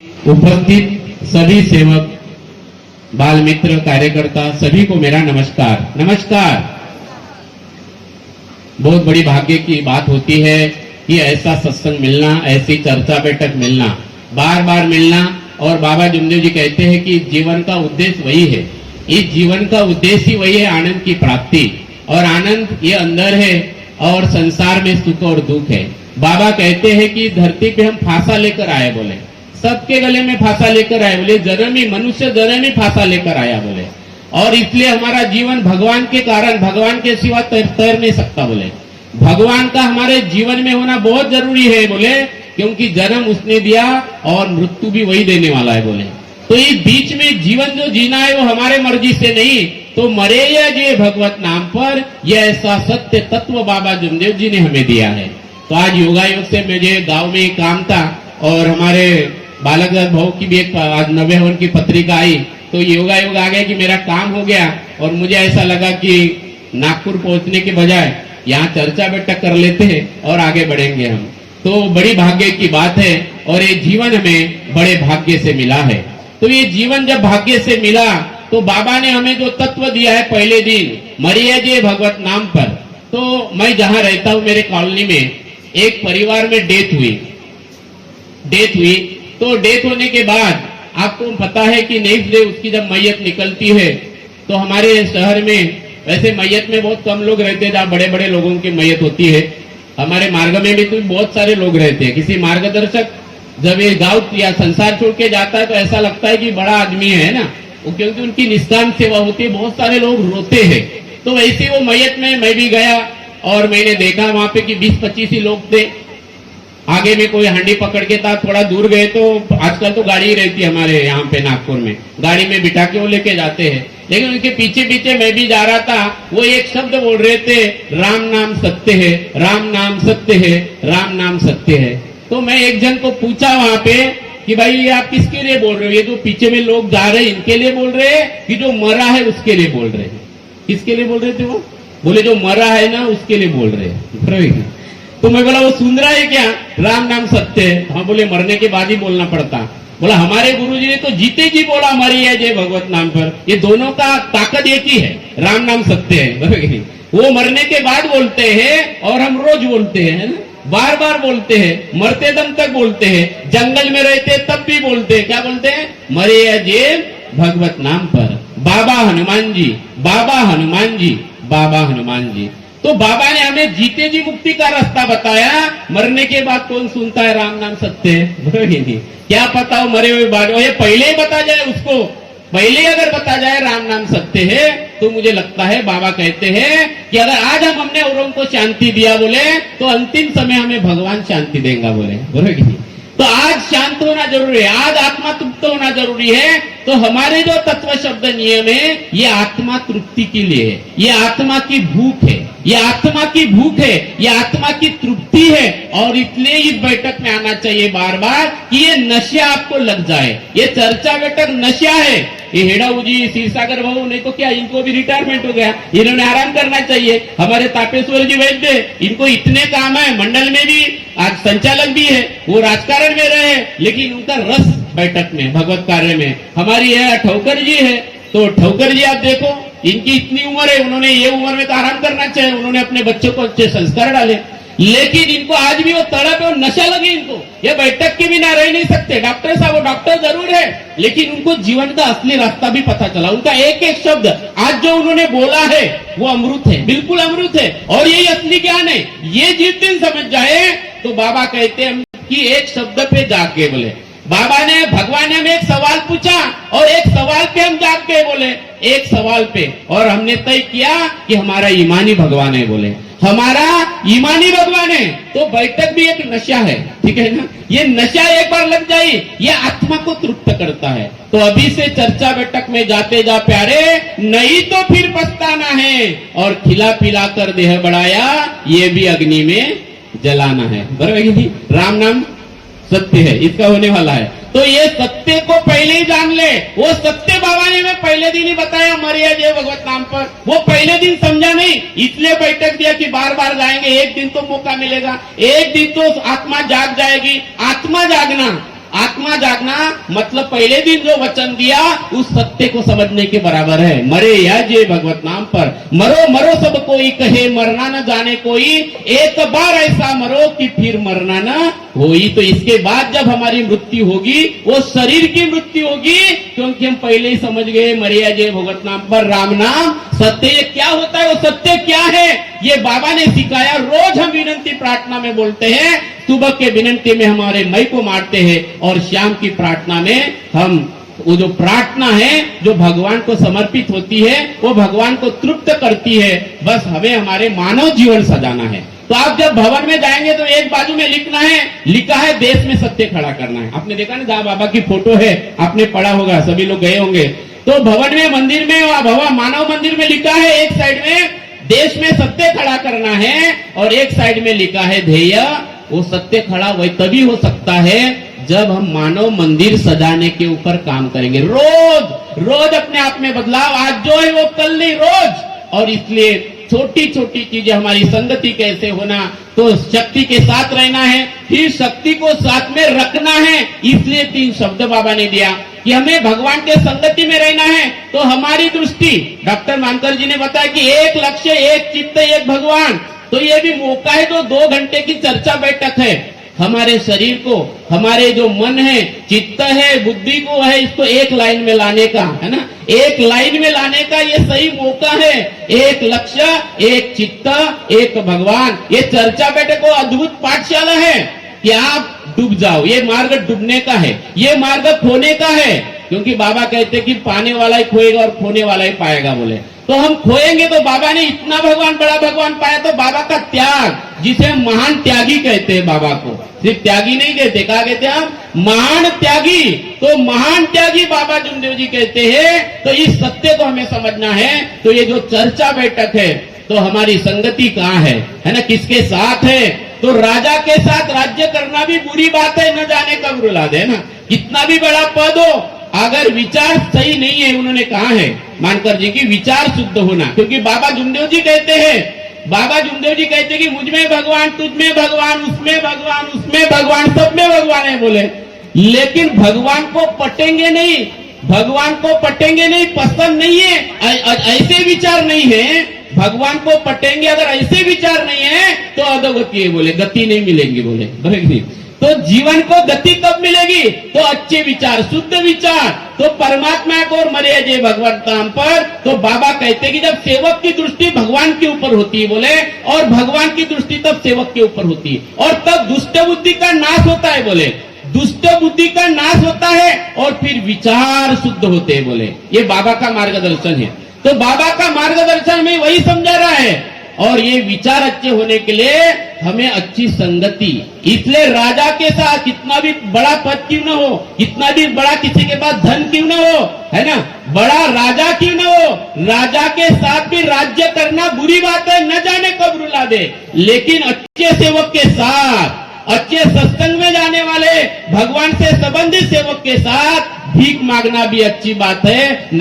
उपस्थित सभी सेवक, बाल मित्र, कार्यकर्ता सभी को मेरा नमस्कार। नमस्कार। बहुत बड़ी भाग्य की बात होती है कि ऐसा सत्संग मिलना, ऐसी चर्चा बैठक मिलना, बार बार मिलना। और बाबा जुमदेव जी कहते हैं कि जीवन का उद्देश्य वही है, इस जीवन का उद्देश्य ही वही है, आनंद की प्राप्ति। और आनंद ये अंदर है और संसार में सुख और दुख है। बाबा कहते हैं कि धरती पे हम फांसा लेकर आए, बोले सबके गले में फांसा लेकर आए, बोले जन्म ही मनुष्य जन्म ही फांसा लेकर आया, बोले। और इसलिए हमारा जीवन भगवान के कारण, भगवान के सिवा तैर नहीं सकता, बोले। भगवान का हमारे जीवन में होना बहुत जरूरी है, बोले, क्योंकि जन्म उसने दिया और मृत्यु भी वही देने वाला है, बोले। तो इस बीच में जीवन जो जीना है वो हमारे मर्जी से नहीं, तो मरे या जे भगवत नाम पर, यह ऐसा सत्य तत्व बाबा जुमदेव जी ने हमें दिया है। तो आज योगायोग से मुझे गांव में एक काम था और हमारे बालक भाव की भी एक आज 90 हवन की पत्रिका आई, तो योगायोग आ गया कि मेरा काम हो गया। और मुझे ऐसा लगा कि नागपुर पहुंचने के बजाय यहाँ चर्चा बैठक कर लेते हैं और आगे बढ़ेंगे हम। तो बड़ी भाग्य की बात है और ये जीवन हमें बड़े भाग्य से मिला है। तो ये जीवन जब भाग्य से मिला तो बाबा ने हमें जो तत्व दिया है पहले दिन, मरिए जे भगवत नाम पर। तो मैं जहां रहता हूं मेरे कॉलोनी में एक परिवार में डेथ हुई। तो डेथ होने के बाद आपको पता है कि नेक्स्ट डे उसकी जब मैयत निकलती है तो हमारे शहर में, वैसे मैयत में बहुत कम लोग रहते हैं, जहाँ बड़े बड़े लोगों की मैयत होती है। हमारे मार्ग में भी तो बहुत सारे लोग रहते हैं। किसी मार्गदर्शक जब ये गांव या संसार छोड़ के जाता है तो ऐसा लगता है कि बड़ा आदमी है ना, क्योंकि उनकी निष्काम सेवा होती है, बहुत सारे लोग रोते हैं। तो वैसे वो मैयत में मैं भी गया और मैंने देखा वहां पे कि 20-25 ही लोग थे। आगे में कोई हांडी पकड़ के था, थोड़ा दूर गए तो आजकल तो गाड़ी ही रहती है हमारे यहाँ पे नागपुर में, गाड़ी में बिठा के वो लेके जाते हैं। लेकिन उनके पीछे पीछे मैं भी जा रहा था। वो एक शब्द बोल रहे थे, राम नाम सत्य है, राम नाम सत्य है, राम नाम सत्य है। तो मैं एक जन को पूछा वहां पे कि भाई ये आप किसके लिए बोल रहे हो? ये जो पीछे में लोग जा रहे हैं इनके लिए बोल रहे हैं कि जो मरा है उसके लिए बोल रहे हैं? किसके लिए बोल रहे थे वो? बोले जो मरा है ना उसके लिए बोल रहे हैं। तो मैं बोला वो सुन रहा है क्या? राम नाम सत्य है। हाँ, बोले मरने के बाद ही बोलना पड़ता। बोला हमारे गुरुजी ने तो जीते जी बोला मरिए जय भगवत नाम पर। ये दोनों का ताकत एक ही है, राम नाम सत्य है। वो मरने के बाद बोलते हैं और हम रोज बोलते हैं, बार बार बोलते हैं, मरते दम तक बोलते हैं, जंगल में रहते तब भी बोलते हैं। क्या बोलते हैं? मरिए जय भगवत नाम पर। बाबा हनुमान जी, बाबा हनुमान जी, बाबा हनुमान जी। तो बाबा ने हमें जीते जी मुक्ति का रास्ता बताया। मरने के बाद कौन सुनता है राम नाम सत्य है? क्या पता हो मरे हुए बाद, ये पहले ही बता जाए उसको, पहले अगर बता जाए राम नाम सत्य है तो मुझे लगता है बाबा कहते हैं कि अगर आज हमने औरों को शांति दिया, बोले, तो अंतिम समय हमें भगवान शांति देगा, बोले। बरोबर। तो आज शांत होना जरूरी है, आज आत्मा तृप्त होना जरूरी है। तो हमारे जो तत्व शब्द नियम है ये आत्मा तृप्ति के लिए है, ये आत्मा की भूख है, ये आत्मा की भूख है, ये आत्मा की तृप्ति है। और इसलिए इस बैठक में आना चाहिए बार बार कि ये नशा आपको लग जाए। ये चर्चा बैठक नशा है। ये हेड़ाऊ जी, क्षीरसागर बाबू, नहीं तो क्या इनको भी रिटायरमेंट हो गया, इन्होंने आराम करना चाहिए। हमारे तापेश्वर जी वैद्य, इनको इतने काम है, मंडल में भी आज संचालक भी है, वो राजकारण में रहे, लेकिन उनका रस बैठक में, भगवत कार्य में। हमारी है ठौकर जी है, तो ठौकर जी आप देखो, इनकी इतनी उम्र है, उन्होंने ये उम्र में तो आराम करना चाहिए, उन्होंने अपने बच्चों को अच्छे संस्कार डाले, लेकिन इनको आज भी वो तड़प है और नशा लगे इनको। ये बैठक के बिना रह नहीं सकते। डॉक्टर साहब, वो डॉक्टर जरूर है, लेकिन उनको जीवन का असली रास्ता भी पता चला। उनका एक एक शब्द आज जो उन्होंने बोला है वो अमृत है, बिल्कुल अमृत है। और यही असली ज्ञान है। ये जिस दिन समझ जाए तो बाबा कहते हैं कि एक शब्द पे जाके बोले, बाबा ने, भगवान ने हमें एक सवाल पूछा और एक सवाल पे हम जाग के बोले, एक सवाल पे, और हमने तय किया कि हमारा ईमानी भगवान है, बोले हमारा ईमानी भगवान है। तो बैठक भी एक नशा है, ठीक है ना? ये नशा एक बार लग जाए ये आत्मा को तृप्त करता है। तो अभी से चर्चा बैठक में जाते जा प्यारे, नहीं तो फिर पछताना है। और खिला पिला कर देह बढ़ाया, ये भी अग्नि में जलाना है। बराबर। राम नाम सत्य है, इसका होने वाला है। तो ये सत्य को पहले ही जान ले। वो सत्य बाबा ने मैं पहले दिन ही बताया, मरिया जय भगवत नाम पर। वो पहले दिन समझा नहीं, इसलिए बैठक दिया कि बार बार जाएंगे, एक दिन तो मौका मिलेगा, एक दिन तो आत्मा जाग जाएगी। आत्मा जागना, आत्मा जागना मतलब पहले दिन जो वचन दिया उस सत्य को समझने के बराबर है। मरे या जे भगवत नाम पर, मरो मरो सब कोई कहे, मरना न जाने कोई, एक बार ऐसा मरो कि फिर मरना न होई। तो इसके बाद जब हमारी मृत्यु होगी वो शरीर की मृत्यु होगी, क्योंकि हम पहले ही समझ गए मरे या जे भगवत नाम पर, राम नाम सत्य। क्या होता है वो सत्य क्या है ये बाबा ने सिखाया। रोज हम विनंती प्रार्थना में बोलते हैं, सुबह के विनंती में हमारे मई को मारते हैं और शाम की प्रार्थना में हम वो जो प्रार्थना है जो भगवान को समर्पित होती है वो भगवान को तृप्त करती है। बस हमें हमारे मानव जीवन सजाना है। तो आप जब भवन में जाएंगे तो एक बाजू में लिखना है, लिखा है देश में सत्य खड़ा करना है। आपने देखा ना जहां बाबा की फोटो है, आपने पढ़ा होगा, सभी लोग गए होंगे। तो भवन में मंदिर में भवन मानव मंदिर में लिखा है एक साइड में देश में सत्य खड़ा करना है और एक साइड में लिखा है ध्येय। वो सत्य खड़ा वही तभी हो सकता है जब हम मानव मंदिर सजाने के ऊपर काम करेंगे। रोज रोज अपने आप में बदलाव, आज जो है वो कल नहीं, रोज। और इसलिए छोटी छोटी चीजें, हमारी संगति कैसे होना, तो शक्ति के साथ रहना है, फिर शक्ति को साथ में रखना है। इसलिए 3 शब्द बाबा ने दिया कि हमें भगवान के संगति में रहना है। तो हमारी दृष्टि, डॉक्टर मानकर जी ने बताया कि एक लक्ष्य, एक चित्त, एक भगवान। तो ये भी मौका है जो 2 घंटे की चर्चा बैठक है। हमारे शरीर को, हमारे जो मन है, चित्त है, बुद्धि को है, इसको एक लाइन में लाने का है ना, एक लाइन में लाने का ये सही मौका है। एक लक्ष्य, एक चित्त, एक भगवान। ये चर्चा बैठक को अद्भुत पाठशाला है कि आप डूब जाओ। ये मार्ग डूबने का है, ये मार्ग खोने का है। क्योंकि बाबा कहते कि पाने वाला ही खोएगा और खोने वाला ही पाएगा बोले। तो हम खोएंगे तो बाबा ने इतना भगवान, बड़ा भगवान पाया। तो बाबा का त्याग, जिसे हम महान त्यागी कहते हैं, बाबा को सिर्फ त्यागी नहीं कहते, क्या कहते हैं हम? महान त्यागी। तो महान त्यागी बाबा जुमदेव जी कहते हैं। तो इस सत्य को हमें समझना है। तो ये जो चर्चा बैठक है, तो हमारी संगति कहाँ है ना, किसके साथ है? तो राजा के साथ राज्य करना भी बुरी बात है, न जाने कब रुला दे ना। कितना भी बड़ा पद हो, अगर विचार सही नहीं है, उन्होंने कहा है मानकर जी की विचार शुद्ध होना। क्योंकि बाबा जुमदेव जी कहते हैं, बाबा जुमदेव जी कहते हैं कि मुझ में भगवान, तुझ में भगवान, उसमें भगवान, उसमें भगवान, सब में भगवान है बोले। लेकिन भगवान को पटेंगे नहीं, भगवान को पटेंगे नहीं, पसंद नहीं है, ऐसे विचार नहीं है। भगवान को पटेंगे, अगर ऐसे विचार नहीं है तो अधोगति है बोले, गति नहीं मिलेंगी बोले। तो जीवन को गति कब मिलेगी? तो अच्छे विचार, शुद्ध विचार, तो परमात्मा को और मरे जय भगवान नाम पर। तो बाबा कहते कि जब सेवक की दृष्टि भगवान के ऊपर होती है बोले, और भगवान की दृष्टि तब सेवक के ऊपर होती है, और तब दुष्ट बुद्धि का नाश होता है बोले। दुष्ट बुद्धि का नाश होता है और फिर विचार शुद्ध होते हैं बोले। ये बाबा का मार्गदर्शन है। तो बाबा का मार्गदर्शन में वही समझा रहा है। और ये विचार अच्छे होने के लिए हमें अच्छी संगति, इसलिए राजा के साथ कितना भी बड़ा पद क्यों न हो, कितना भी बड़ा किसी के पास धन क्यों न हो, है ना, बड़ा राजा क्यों न हो, राजा के साथ भी राज्य करना बुरी बात है, न जाने कब रुला दे। लेकिन अच्छे सेवक के साथ, अच्छे सत्संग में जाने वाले, भगवान से संबंधित सेवक के साथ भीख मांगना भी अच्छी बात है।